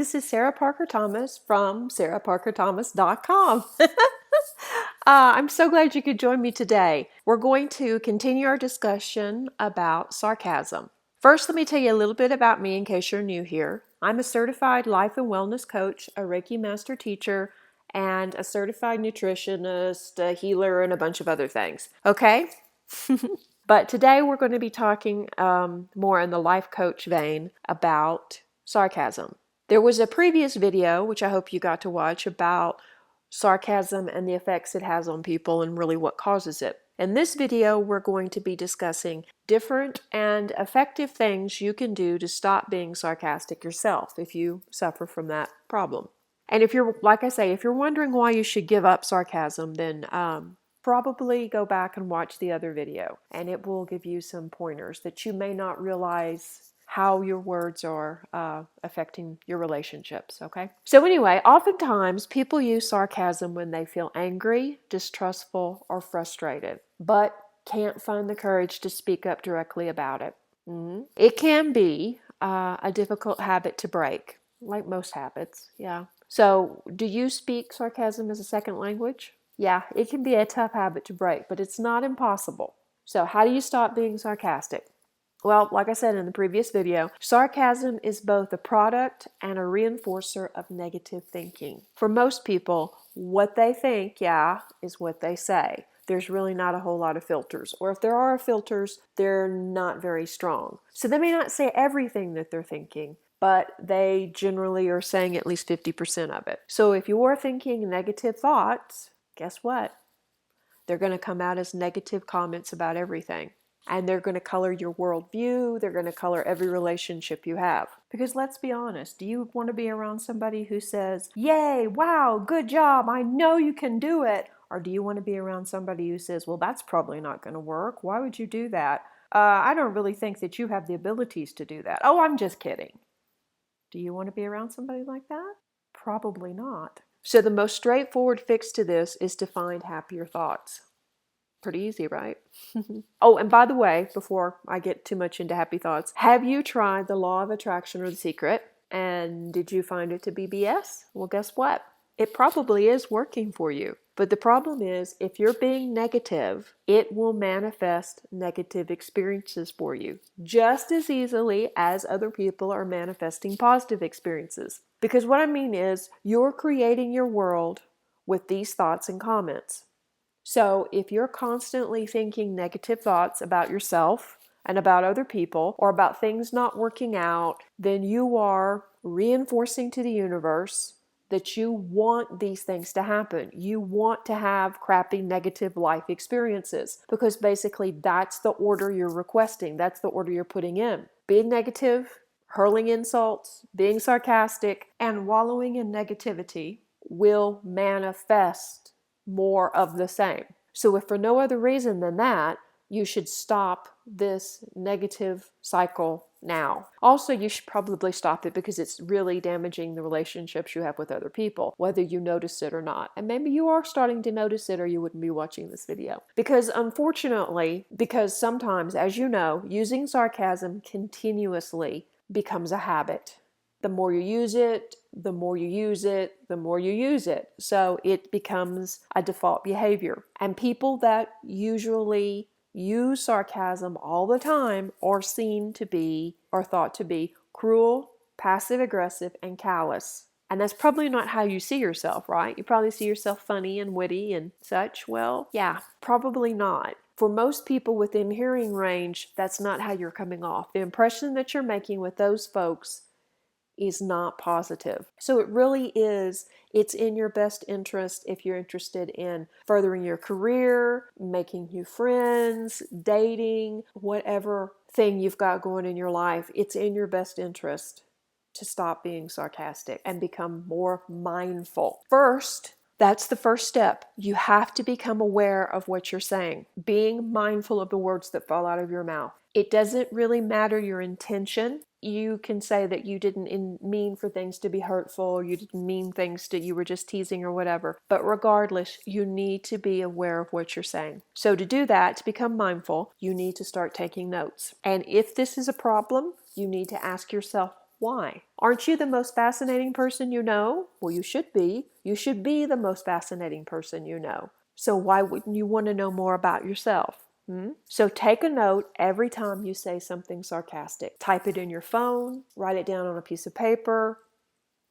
This is Sarah Parker Thomas from sarahparkerthomas.com. I'm so glad you could join me today. We're going to continue our discussion about sarcasm. First, let me tell you a little bit about me in case you're new here. I'm a certified life and wellness coach, a Reiki master teacher, and a certified nutritionist, a healer, and a bunch of other things. Okay? But today we're going to be talking more in the life coach vein about sarcasm. There was a previous video, which I hope you got to watch, about sarcasm and the effects it has on people and really what causes it. In this video, we're going to be discussing different and effective things you can do to stop being sarcastic yourself if you suffer from that problem. And if you're, like I say, if you're wondering why you should give up sarcasm, then probably go back and watch the other video, and it will give you some pointers that you may not realize how your words are affecting your relationships, okay? So anyway, oftentimes people use sarcasm when they feel angry, distrustful, or frustrated, but can't find the courage to speak up directly about it. It can be a difficult habit to break, like most habits, yeah. So do you speak sarcasm as a second language? Yeah, it can be a tough habit to break, but it's not impossible. So how do you stop being sarcastic? Well, like I said in the previous video, sarcasm is both a product and a reinforcer of negative thinking. For most people, what they think, is what they say. There's really not a whole lot of filters. Or if there are filters, they're not very strong. So they may not say everything that they're thinking, but they generally are saying at least 50% of it. So if you're thinking negative thoughts, guess what? They're going to come out as negative comments about everything. And they're going to color your worldview. They're going to color every relationship you have. Because let's be honest, do you want to be around somebody who says, yay, wow, good job, I know you can do it? Or do you want to be around somebody who says, well, that's probably not going to work. Why would you do that? I don't really think that you have the abilities to do that. Oh, I'm just kidding. Do you want to be around somebody like that? Probably not. So the most straightforward fix to this is to find happier thoughts. Pretty easy, right? Oh, and by the way, before I get too much into happy thoughts, have you tried the law of attraction or The Secret? And did you find it to be BS? Well, guess what? It probably is working for you. But the problem is, if you're being negative, it will manifest negative experiences for you just as easily as other people are manifesting positive experiences. Because what I mean is, you're creating your world with these thoughts and comments. So if you're constantly thinking negative thoughts about yourself and about other people or about things not working out, then you are reinforcing to the universe that you want these things to happen. You want to have crappy negative life experiences because basically that's the order you're requesting. That's the order you're putting in. Being negative, hurling insults, being sarcastic, and wallowing in negativity will manifest more of the same. So if for no other reason than that, you should stop this negative cycle now. Also, you should probably stop it because it's really damaging the relationships you have with other people, whether you notice it or not. And maybe you are starting to notice it or you wouldn't be watching this video. Because unfortunately, because sometimes, as you know, using sarcasm continuously becomes a habit. The more you use it, the more you use it, the more you use it. So it becomes a default behavior. And people that usually use sarcasm all the time are seen to be, or thought to be, cruel, passive-aggressive, and callous. And that's probably not how you see yourself, right? You probably see yourself funny and witty and such. Well, yeah, probably not. For most people within hearing range, that's not how you're coming off. The impression that you're making with those folks is not positive. So it really is, it's in your best interest if you're interested in furthering your career, making new friends, dating, whatever thing you've got going in your life, it's in your best interest to stop being sarcastic and become more mindful. First, that's the first step. You have to become aware of what you're saying, being mindful of the words that fall out of your mouth. It doesn't really matter your intention. You can say that you didn't mean for things to be hurtful, or you didn't mean things that you were just teasing or whatever. But regardless, you need to be aware of what you're saying. So to do that, to become mindful, you need to start taking notes. And if this is a problem, you need to ask yourself Why? Aren't you the most fascinating person you know? Well, you should be. You should be the most fascinating person you know. So why wouldn't you want to know more about yourself? So take a note every time you say something sarcastic. Type it in your phone, write it down on a piece of paper,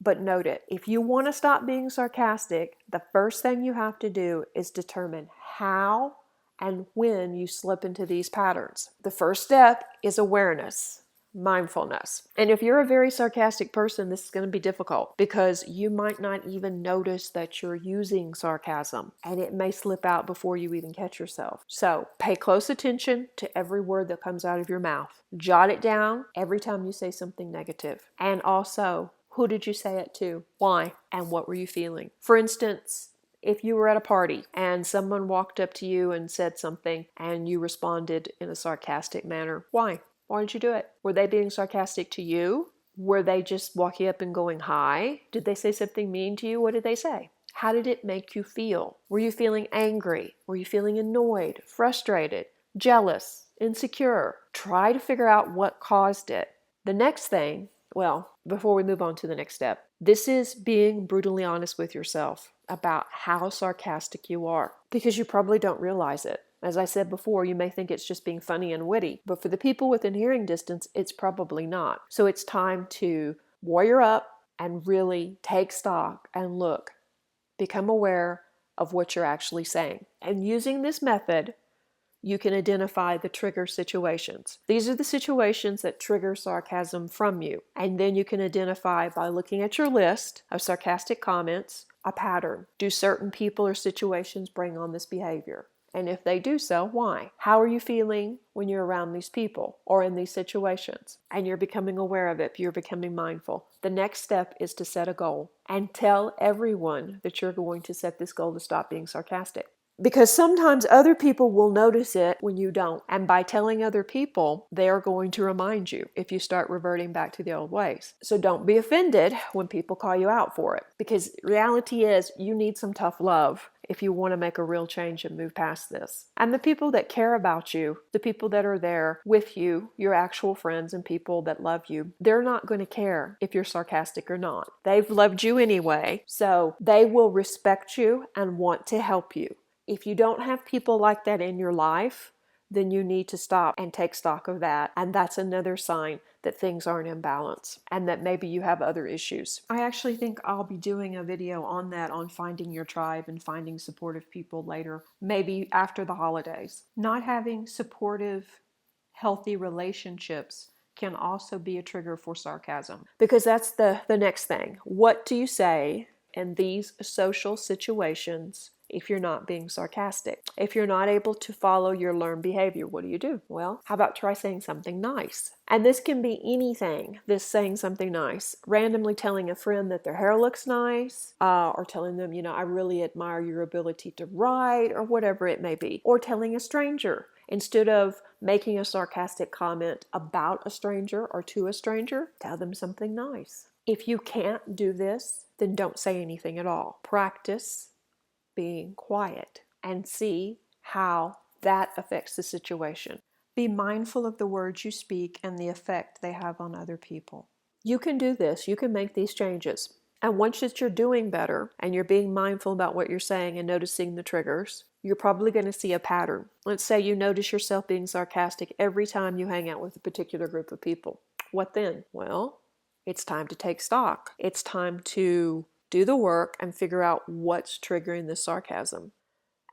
but note it. If you want to stop being sarcastic, the first thing you have to do is determine how and when you slip into these patterns. The first step is awareness, mindfulness. And if you're a very sarcastic person, this is going to be difficult because you might not even notice that you're using sarcasm, and it may slip out before you even catch yourself. So pay close attention to every word that comes out of your mouth. Jot it down every time you say something negative. And also, who did you say it to? Why? And what were you feeling? For instance, if you were at a party and someone walked up to you and said something and you responded in a sarcastic manner, why? Why did you do it? Were they being sarcastic to you? Were they just walking up and going hi? Did they say something mean to you? What did they say? How did it make you feel? Were you feeling angry? Were you feeling annoyed, frustrated, jealous, insecure? Try to figure out what caused it. The next thing, well, before we move on to the next step, this is being brutally honest with yourself about how sarcastic you are, because you probably don't realize it. As I said before, you may think it's just being funny and witty, but for the people within hearing distance, it's probably not. So it's time to warrior up and really take stock and look, become aware of what you're actually saying. And using this method, you can identify the trigger situations. These are the situations that trigger sarcasm from you. And then you can identify by looking at your list of sarcastic comments, a pattern. Do certain people or situations bring on this behavior? And if they do so, why? How are you feeling when you're around these people or in these situations? And you're becoming aware of it, you're becoming mindful. The next step is to set a goal and tell everyone that you're going to set this goal to stop being sarcastic. Because sometimes other people will notice it when you don't. And by telling other people, they are going to remind you if you start reverting back to the old ways. So don't be offended when people call you out for it. Because reality is you need some tough love if you want to make a real change and move past this. And the people that care about you, the people that are there with you, your actual friends and people that love you, they're not going to care if you're sarcastic or not. They've loved you anyway, so they will respect you and want to help you. If you don't have people like that in your life, then you need to stop and take stock of that. And that's another sign that things aren't in balance and that maybe you have other issues. I actually think I'll be doing a video on that, on finding your tribe and finding supportive people later, maybe after the holidays. Not having supportive, healthy relationships can also be a trigger for sarcasm, because that's the next thing. What do you say in these social situations if you're not being sarcastic? If you're not able to follow your learned behavior, what do? Well, how about try saying something nice? And this can be anything, this saying something nice. Randomly telling a friend that their hair looks nice, or telling them, I really admire your ability to write, or whatever it may be. Or telling a stranger. Instead of making a sarcastic comment about a stranger or to a stranger, tell them something nice. If you can't do this, then don't say anything at all. Practice being quiet and see how that affects the situation. Be mindful of the words you speak and the effect they have on other people. You can do this. You can make these changes. And once that you're doing better and you're being mindful about what you're saying and noticing the triggers, you're probably going to see a pattern. Let's say you notice yourself being sarcastic every time you hang out with a particular group of people. What then? Well, it's time to take stock. It's time to do the work and figure out what's triggering the sarcasm.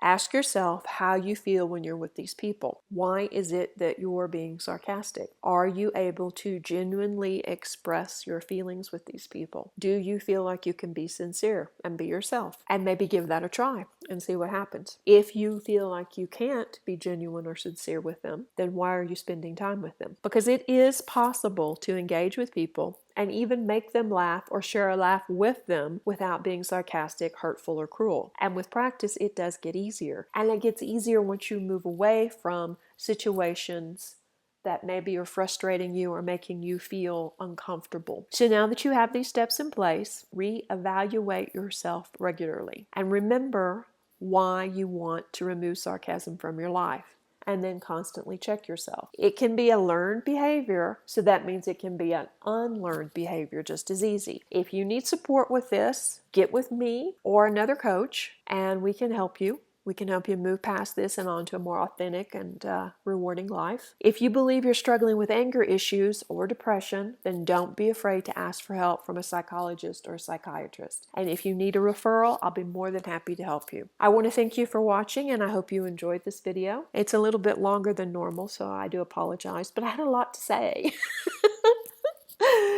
Ask yourself how you feel when you're with these people. Why is it that you're being sarcastic? Are you able to genuinely express your feelings with these people? Do you feel like you can be sincere and be yourself? And maybe give that a try and see what happens. If you feel like you can't be genuine or sincere with them, then why are you spending time with them? Because it is possible to engage with people and even make them laugh or share a laugh with them without being sarcastic, hurtful, or cruel. And with practice, it does get easier. And it gets easier once you move away from situations that maybe are frustrating you or making you feel uncomfortable. So now that you have these steps in place, reevaluate yourself regularly. And remember why you want to remove sarcasm from your life. and then constantly check yourself. It can be a learned behavior, so that means it can be an unlearned behavior just as easy. If you need support with this, get with me or another coach, and we can help you. We can help you move past this and onto a more authentic and rewarding life. If you believe you're struggling with anger issues or depression, then don't be afraid to ask for help from a psychologist or a psychiatrist. And if you need a referral, I'll be more than happy to help you. I want to thank you for watching, and I hope you enjoyed this video. It's a little bit longer than normal, so I do apologize, but I had a lot to say.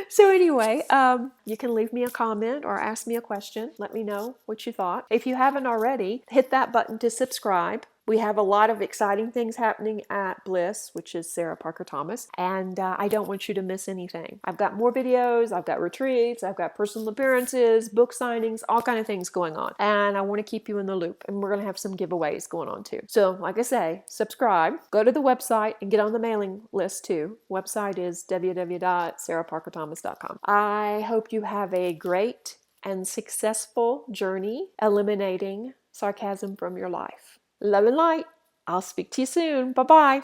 So anyway, you can leave me a comment or ask me a question. Let me know what you thought. If you haven't already, hit that button to subscribe. We have a lot of exciting things happening at Bliss, which is Sarah Parker Thomas, and I don't want you to miss anything. I've got more videos, I've got retreats, I've got personal appearances, book signings, all kind of things going on, and I want to keep you in the loop, and we're going to have some giveaways going on too. So like I say, subscribe, go to the website, and get on the mailing list too. Website is www.sarahparkerthomas.com. I hope you have a great and successful journey eliminating sarcasm from your life. Love and light. I'll speak to you soon. Bye-bye.